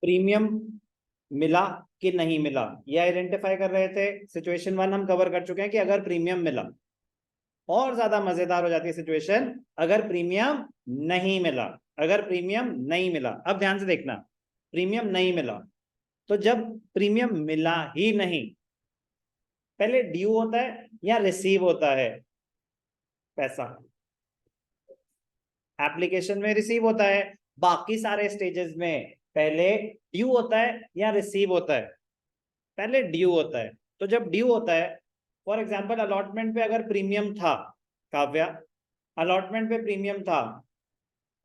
Premium मिला कि नहीं मिला, ये आइडेंटिफाई कर रहे थे। सिचुएशन 1 हम कवर कर चुके हैं कि अगर प्रीमियम मिला। और ज्यादा मजेदार हो जाती है सिचुएशन अगर प्रीमियम नहीं मिला। अगर प्रीमियम नहीं मिला, अब ध्यान से देखना, प्रीमियम नहीं मिला तो जब प्रीमियम मिला ही नहीं, पहले ड्यू होता है या रिसीव होता है पैसा? एप्लीकेशन में रिसीव होता है, बाकी सारे स्टेजेस में पहले ड्यू होता है या रिसीव होता है? पहले ड्यू होता है। तो जब ड्यू होता है, फॉर एग्जाम्पल अलॉटमेंट पे अगर प्रीमियम था, काव्या अलॉटमेंट पे प्रीमियम था,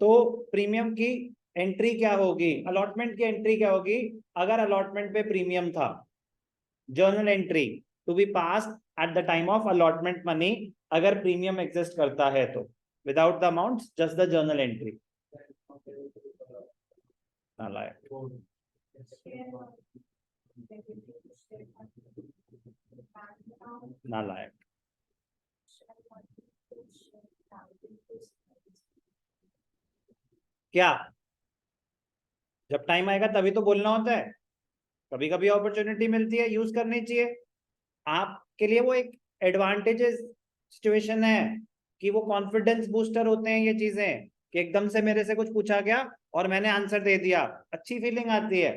तो प्रीमियम की एंट्री क्या होगी? अलॉटमेंट की एंट्री क्या होगी अगर अलॉटमेंट पे प्रीमियम था? Journal entry to be pass at the time of allotment money, अगर प्रीमियम एग्जिस्ट करता है तो, without the amount, just the journal entry. नालायक, नालायक। क्या? जब टाइम आएगा तभी तो बोलना होता है। कभी कभी अपॉर्चुनिटी मिलती है, यूज करनी चाहिए। आपके लिए वो एक एडवांटेजेस सिचुएशन है कि वो कॉन्फिडेंस बूस्टर होते हैं ये चीजें, कि एकदम से मेरे से कुछ पूछा गया और मैंने आंसर दे दिया, अच्छी फीलिंग आती है।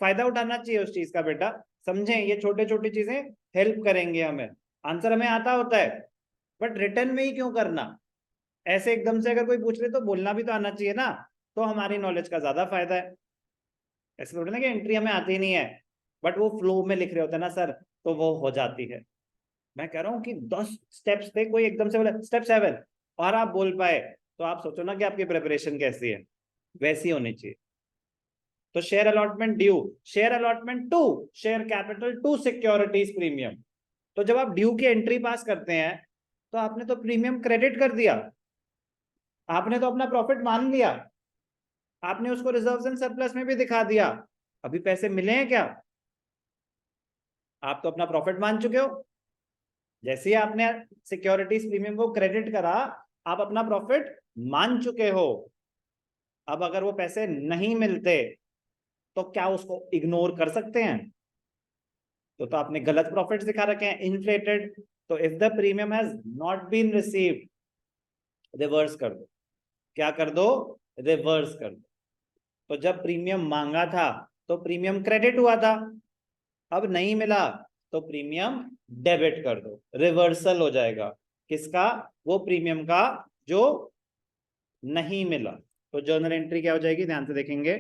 फायदा उठाना चाहिए उस चीज का बेटा। समझें, ये छोटे छोटी चीजें हेल्प करेंगे हमें। आंसर हमें आता होता है, बट रिटर्न में ही क्यों करना? ऐसे एकदम से अगर कोई पूछ ले तो बोलना भी तो आना चाहिए ना, तो हमारी नॉलेज का ज्यादा फायदा है। ऐसे थोड़ी ना कि एंट्री हमें आती नहीं है, बट वो फ्लो में लिख रहे होते हैं ना सर, तो वो हो जाती है। मैं कह रहा हूँ कि 10 स्टेप्स थे, कोई एकदम से बोले स्टेप 7 और आप बोल पाए, तो आप सोचो ना कि आपकी प्रिपरेशन कैसी है। वैसी होनी चाहिए। तो share allotment due, share allotment to share capital to securities premium. तो जब आप ड्यू की एंट्री पास करते हैं तो आपने तो प्रीमियम क्रेडिट कर दिया, आपने तो अपना प्रॉफिट मान लिया, आपने उसको रिजर्व्स एंड सरप्लस में भी दिखा दिया। अभी पैसे मिले हैं क्या? आप तो अपना प्रॉफिट मान चुके हो। जैसे ही आपने सिक्योरिटीज प्रीमियम को क्रेडिट करा, आप अपना प्रॉफिट मान चुके हो। अब अगर वो पैसे नहीं मिलते तो क्या उसको इग्नोर कर सकते हैं? तो आपने गलत प्रॉफिट दिखा रखे हैं, इन्फ्लेटेड। तो if the premium has not been received, reverse कर दो। क्या कर दो? रिवर्स कर दो। तो जब प्रीमियम मांगा था तो प्रीमियम क्रेडिट हुआ था, अब नहीं मिला तो प्रीमियम डेबिट कर दो, रिवर्सल हो जाएगा। किसका? वो प्रीमियम का जो नहीं मिला। तो जर्नल एंट्री क्या हो जाएगी? ध्यान से देखेंगे।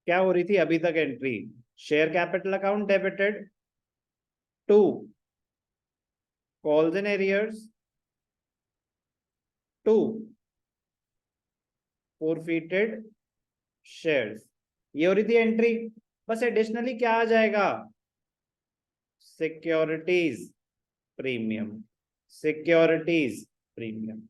क्या हो रही थी अभी तक entry? Share capital account debited to calls and arrears to forfeited shares, ये हो रही थी एंट्री। बस एडिशनली क्या आ जाएगा? Securities premium, securities premium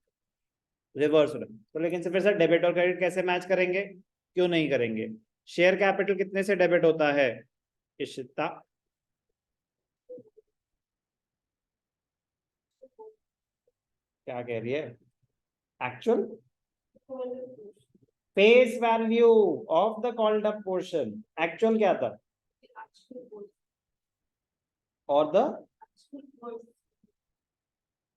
reverse हो रहा है। तो लेकिन फिर सर डेबिट और क्रेडिट कैसे मैच करेंगे? क्यों नहीं करेंगे? शेयर कैपिटल कितने से डेबिट होता है? इशिता, क्या कह रही है? Actual face value of the called up portion. Actual क्या था? और द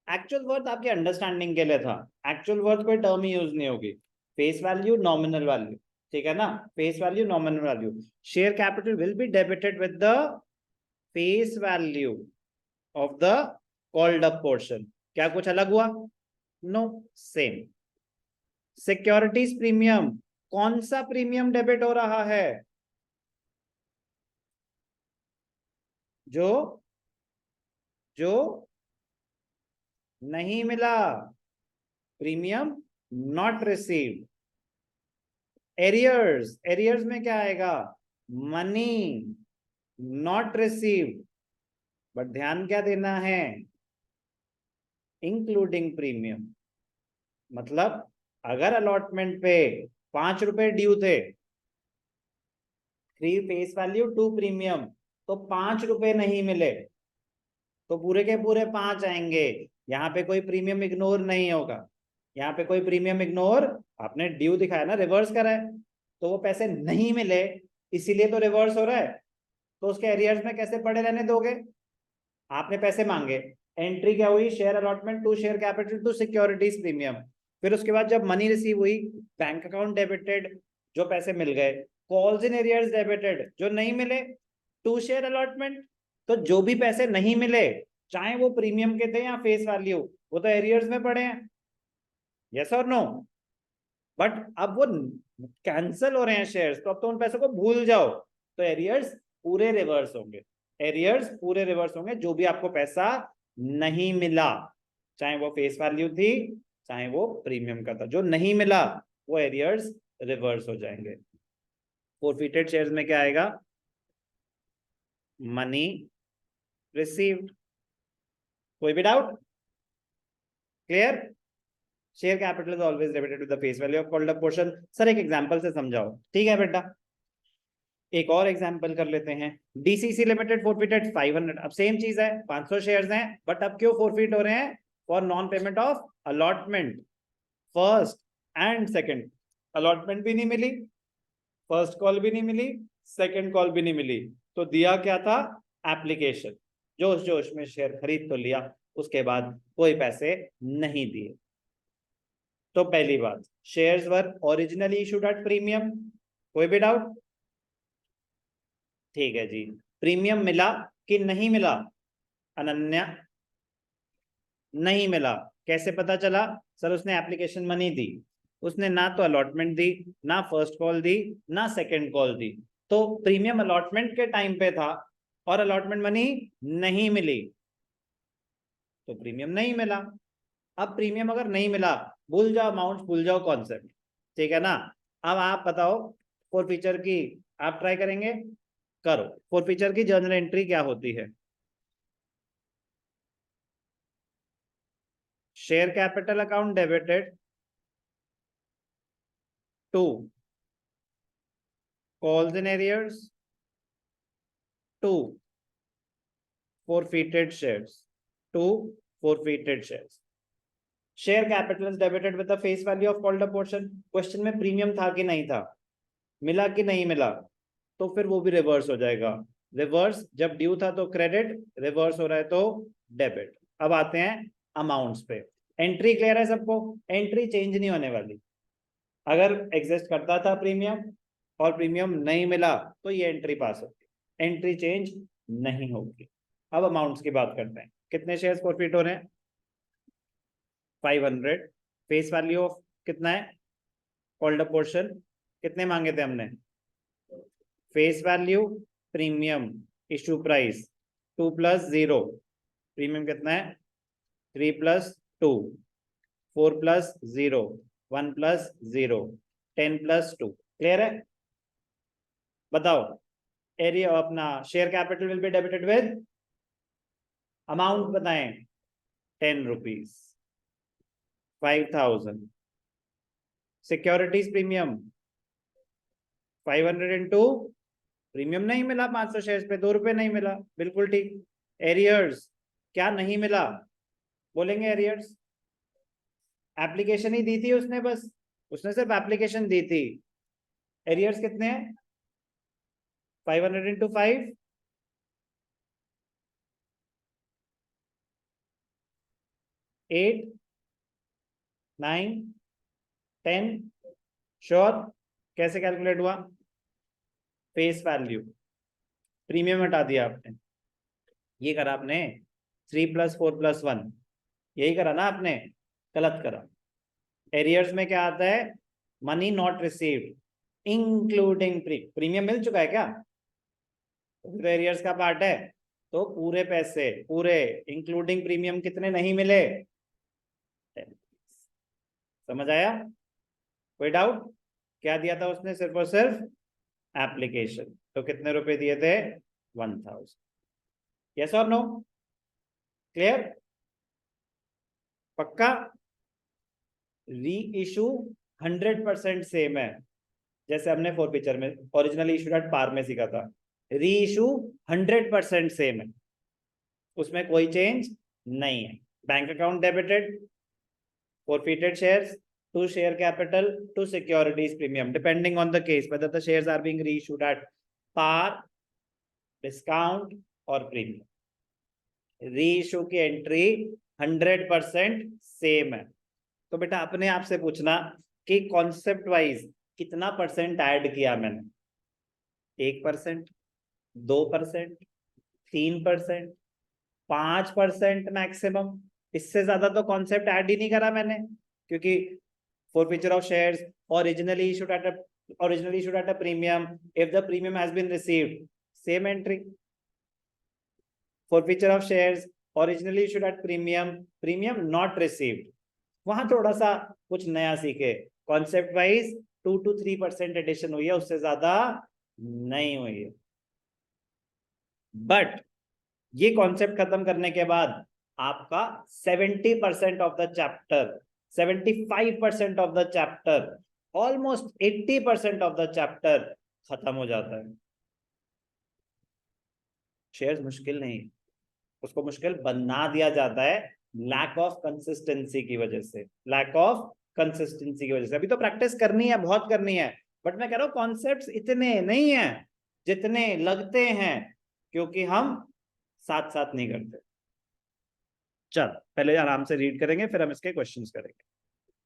एक्चुअल वर्थ आपके अंडरस्टैंडिंग के लिए था। एक्चुअल वर्थ कोई टर्म ही यूज नहीं होगी। फेस वैल्यू, नॉमिनल वैल्यू, ठीक है ना? Face value, nominal value. Share capital will be debited with the face value of the called up portion. क्या कुछ अलग हुआ? No, same. सिक्योरिटीज प्रीमियम, कौन सा प्रीमियम डेबिट हो रहा है? जो जो नहीं मिला, premium not received. Arrears, arrears में क्या आएगा? Money not received. बट ध्यान क्या देना है? Including premium. मतलब अगर अलॉटमेंट पे 5 रुपए ड्यू थे, 3 फेस वैल्यू 2 प्रीमियम, तो 5 रुपए नहीं मिले तो पूरे के पूरे 5 आएंगे। यहाँ पे कोई प्रीमियम इग्नोर नहीं होगा, यहाँ पे कोई प्रीमियम इग्नोर, आपने ड्यू दिखाया ना, रिवर्स करा है, तो वो पैसे नहीं मिले इसीलिए तो रिवर्स हो रहा है। तो उसके एरियर्स में कैसे पड़े रहने दोगे? आपने पैसे मांगे, एंट्री क्या हुई? Share allotment to share capital to securities premium. फिर उसके बाद जब मनी रिसीव हुई, बैंक अकाउंट डेबिटेड, जो पैसे मिल गए। कॉल्स इन एरियर्स डेबिटेड, जो नहीं मिले, टू शेयर अलॉटमेंट। तो जो भी पैसे नहीं मिले, चाहे वो प्रीमियम के थे या फेस वैल्यू, वो तो एरियर्स में पड़े हैं। यस और नो? बट अब वो कैंसिल हो रहे हैं शेयर्स, तो अब तो उन पैसों को भूल जाओ, तो एरियर्स पूरे रिवर्स होंगे। एरियर्स पूरे रिवर्स होंगे, जो भी आपको पैसा नहीं मिला, चाहे वो फेस वैल्यू थी चाहे वो प्रीमियम का था, जो नहीं मिला वो एरियर्स रिवर्स हो जाएंगे। फोरफिटेड शेयर्स में क्या आएगा? Money received. कोई भी doubt? Clear? Share capital is always debited to the face value of called up portion. Sir एक एग्जांपल से समझाओ। ठीक है बेटा, एक और एग्जांपल कर लेते हैं। DCC limited forfeited 500। अब सेम चीज है, 500 शेयर्स हैं, बट अब क्यों फोरफिट हो रहे हैं? For non payment of allotment, first and second. Allotment भी नहीं मिली, फर्स्ट कॉल भी नहीं मिली, सेकंड कॉल भी नहीं मिली, तो दिया क्या था? एप्लीकेशन। जोश जोश में शेयर खरीद तो लिया, उसके बाद कोई पैसे नहीं दिए। तो पहली बात, shares were originally issued at premium. कोई भी डाउट? ठीक है जी। प्रीमियम मिला कि नहीं मिला? अनन्या, नहीं मिला। कैसे पता चला? सर उसने एप्लीकेशन मनी दी, उसने ना तो अलॉटमेंट दी, ना फर्स्ट कॉल दी, ना सेकंड कॉल दी। तो प्रीमियम अलॉटमेंट के टाइम पे था और अलॉटमेंट मनी नहीं मिली, तो प्रीमियम नहीं मिला। अब प्रीमियम अगर नहीं मिला, भूल जाओ अमाउंट, भूल जाओ कॉन्सेप्ट, ठीक है ना? अब आप बताओ, फोर फीचर की आप ट्राई करेंगे? करो। फोर फीचर की जर्नल एंट्री क्या होती है? Share capital account debited to calls in arrears to forfeited shares, to forfeited shares. Share capital is debited with the face value of called up portion. Question में premium था कि नहीं था, मिला कि नहीं मिला, तो फिर वो भी रिवर्स हो जाएगा। रिवर्स, जब ड्यू था तो क्रेडिट, रिवर्स हो रहा है तो डेबिट। अब आते हैं अमाउंट्स पे। एंट्री क्लियर है सबको? एंट्री चेंज नहीं होने वाली। अगर एग्जिस्ट करता था प्रीमियम और प्रीमियम नहीं मिला तो ये एंट्री पास होगी, एंट्री चेंज नहीं होगी। अब अमाउंट्स की बात करते हैं। कितने शेयर्स फॉरफिट हो रहे हैं? 500। फेस वैल्यू ऑफ कितना है? कॉल्ड अप पोर्शन कितने मांगे थे हमने? Face value, premium, issue price 2 + 0। Premium कितना है? 3 + 2, 4 + 0, 1 + 0, 10 + 2। क्लियर है? बताओ, एरिया अपना share capital will be debited with, amount बताएं। 10 rupees, 5000। Securities premium 500 into, premium नहीं मिला 500 शेयर्स पे, 2 रुपए नहीं मिला, बिल्कुल ठीक। एरियर्स, क्या नहीं मिला? बोलेंगे एरियर्स, एप्लीकेशन ही दी थी उसने, बस उसने सिर्फ एप्लीकेशन दी थी। एरियर्स कितने हैं? 500 इंटू 5, 8, 9, 10। श्योर? कैसे कैलकुलेट हुआ? फेस वैल्यू, प्रीमियम हटा दिया आपने, ये करा आपने 3 + 4 + 1, यही करा ना आपने? गलत करा। एरियर्स में क्या आता है? Money not received including premium मिल चुका है क्या? तो एरियर्स का पार्ट है, तो पूरे पैसे पूरे इंक्लूडिंग प्रीमियम कितने नहीं मिले? 10। समझ आया? कोई डाउट? क्या दिया था उसने? सिर्फ और सिर्फ एप्लीकेशन, तो कितने रुपए दिए थे? 1000। यस और नो? क्लियर? पक्का? री इशू 100% सेम है, जैसे हमने फोर पिक्चर में ओरिजिनली इशूड एट पार में सीखा था। री इशू 100% सेम है, उसमें कोई चेंज नहीं है। Bank account debited, forfeited shares to share capital to securities premium depending on the case whether the shares are being reissued at par, discount or premium. Reissue की एंट्री 100% सेम है। तो बेटा अपने आप से पूछना कि कॉन्सेप्ट वाइज कितना परसेंट ऐड किया मैंने, 1%, 2%, 3%, 5% मैक्सिमम, इससे ज्यादा तो कॉन्सेप्ट ऐड ही नहीं करा मैंने, क्योंकि forfeiture of shares originally issued at a premium, if the premium has been received, same entry. Forfeiture of shares originally issued at premium not received, वहां थोड़ा सा कुछ नया सीखे, कॉन्सेप्ट वाइज 2 to 3% एडिशन हुई है, उससे ज्यादा नहीं हुई है। बट ये कॉन्सेप्ट खत्म करने के बाद आपका 70% of the chapter, 75% of the chapter, almost 80% of the chapter खत्म हो जाता है। शेयर्स मुश्किल नहीं, उसको मुश्किल बना दिया जाता है लैक ऑफ कंसिस्टेंसी की वजह से, लैक ऑफ कंसिस्टेंसी की वजह से। अभी तो प्रैक्टिस करनी है, बहुत करनी है, बट मैं कह रहा हूं कॉन्सेप्ट्स इतने नहीं है जितने लगते हैं, क्योंकि हम साथ साथ नहीं करते। चल पहले आराम से रीड करेंगे, फिर हम इसके क्वेश्चंस करेंगे।